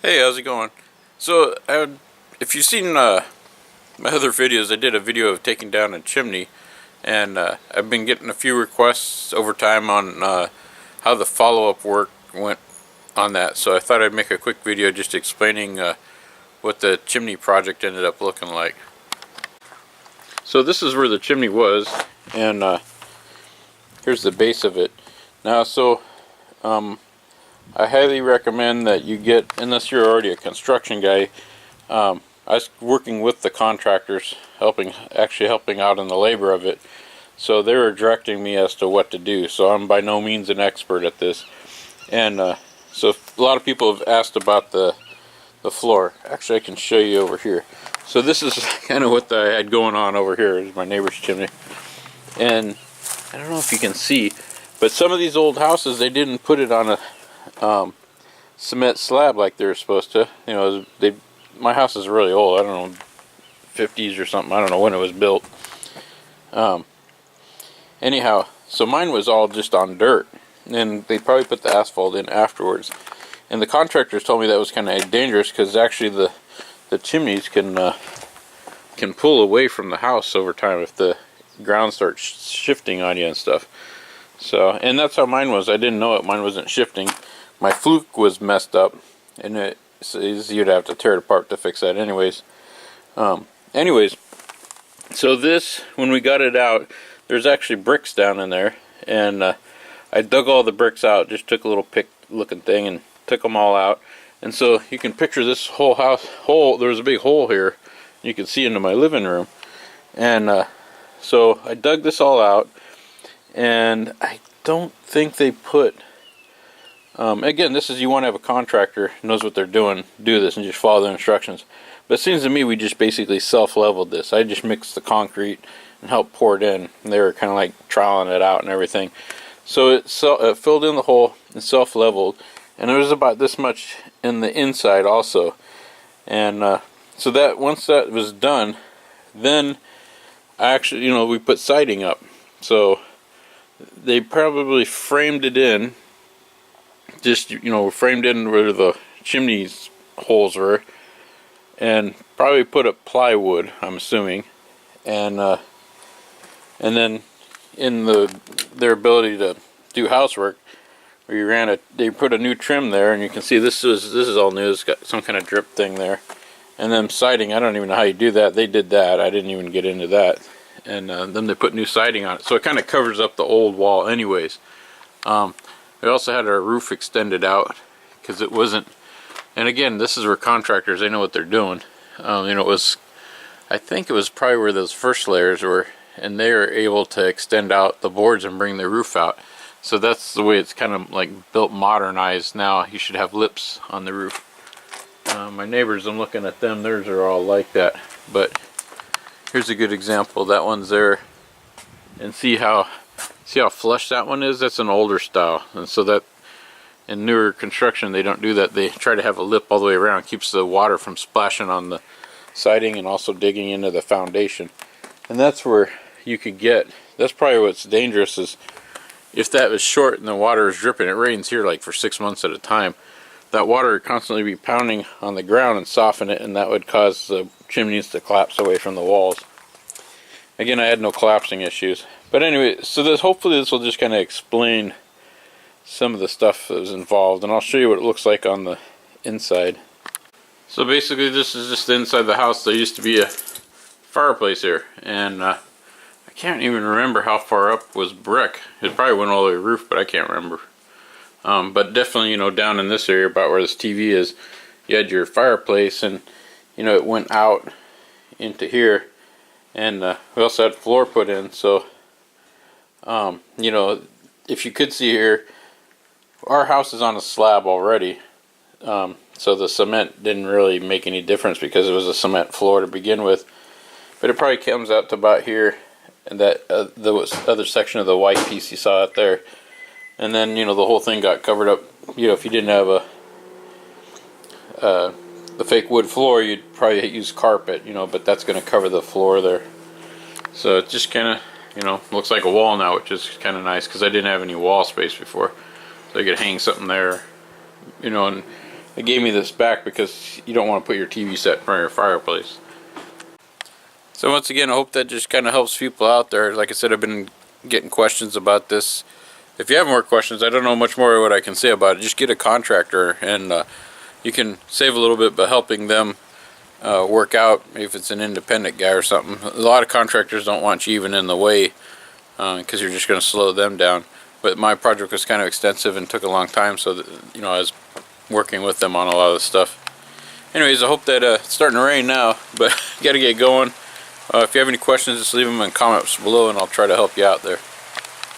Hey, how's it going? So, if you've seen my other videos, I did a video of taking down a chimney, and I've been getting a few requests over time on how the follow-up work went on that. So I thought I'd make a quick video just explaining what the chimney project ended up looking like. So this is where the chimney was, and here's the base of it. Now, I highly recommend that you get, unless you're already a construction guy, I was working with the contractors, actually helping out in the labor of it, so they were directing me as to what to do. So I'm by no means an expert at this, and so a lot of people have asked about the floor. Actually, I can show you over here. So this is kind of what I had going on over here. Is my neighbor's chimney, and I don't know if you can see, but some of these old houses, they didn't put it on a cement slab like they're supposed to. You know, my house is really old. I don't know, 50s or something. I don't know when it was built. Anyhow, so mine was all just on dirt, and they probably put the asphalt in afterwards. And the contractors told me that was kind of dangerous because actually the chimneys can pull away from the house over time if the ground starts shifting on you and stuff. So, and that's how mine was. I didn't know it. Mine wasn't shifting. My fluke was messed up, and you'd have to tear it apart to fix that anyways. So this, when we got it out, there's actually bricks down in there, and I dug all the bricks out, just took a little pick looking thing and took them all out. And so you can picture this whole house, there's a big hole here. You can see into my living room. And so I dug this all out, and I don't think they put, again, this is, you want to have a contractor who knows what they're doing, do this and just follow the instructions. But it seems to me we just basically self-leveled this. I just mixed the concrete and helped pour it in. And they were kind of like trialing it out and everything. So it filled in the hole and self-leveled. And there was about this much in the inside also. And so that once that was done, then I actually, we put siding up. So they probably framed it in, just, framed in where the chimney's holes were, and probably put up plywood, I'm assuming, and then in their ability to do housework, they put a new trim there, and you can see this is all new. It's got some kind of drip thing there, and then siding. I don't even know how you do that. They did that. I didn't even get into that, and then they put new siding on it, so it kind of covers up the old wall, anyways. We also had our roof extended out because it wasn't. And again, this is where contractors, they know what they're doing. I think it was probably where those first layers were, and they are able to extend out the boards and bring the roof out. So that's the way it's kind of like built, modernized now. You should have lips on the roof. My neighbors, I'm looking at them, theirs are all like that. But here's a good example. That one's there, and see how flush that one is? That's an older style, and so that in newer construction they don't do that. They try to have a lip all the way around. It keeps the water from splashing on the siding and also digging into the foundation. And that's where you could get, that's probably what's dangerous, is if that was short and the water is dripping. It rains here like for 6 months at a time. That water would constantly be pounding on the ground and soften it, and that would cause the chimneys to collapse away from the walls. Again, I had no collapsing issues. But anyway, so hopefully this will just kind of explain some of the stuff that was involved, and I'll show you what it looks like on the inside. So basically this is just the inside of the house. There used to be a fireplace here, and I can't even remember how far up was brick. It probably went all the way to the roof, but I can't remember. But definitely, down in this area about where this TV is, you had your fireplace, and it went out into here, and we also had floor put in. So if you could see here, our house is on a slab already, so the cement didn't really make any difference because it was a cement floor to begin with. But it probably comes out to about here, and that the other section of the white piece you saw out there. And then the whole thing got covered up. If you didn't have the fake wood floor, you'd probably use carpet, but that's going to cover the floor there. So it just kind of looks like a wall now, which is kind of nice because I didn't have any wall space before. So I could hang something there, and they gave me this back because you don't want to put your TV set in front of your fireplace. So once again, I hope that just kind of helps people out there. Like I said, I've been getting questions about this. If you have more questions, I don't know much more what I can say about it. Just get a contractor, and you can save a little bit by helping them work out if it's an independent guy or something. A lot of contractors don't want you even in the way because you're just going to slow them down. But my project was kind of extensive and took a long time, so that, you know, I was working with them on a lot of the stuff. Anyways, I hope that it's starting to rain now, but got to get going. If you have any questions, just leave them in comments below and I'll try to help you out there.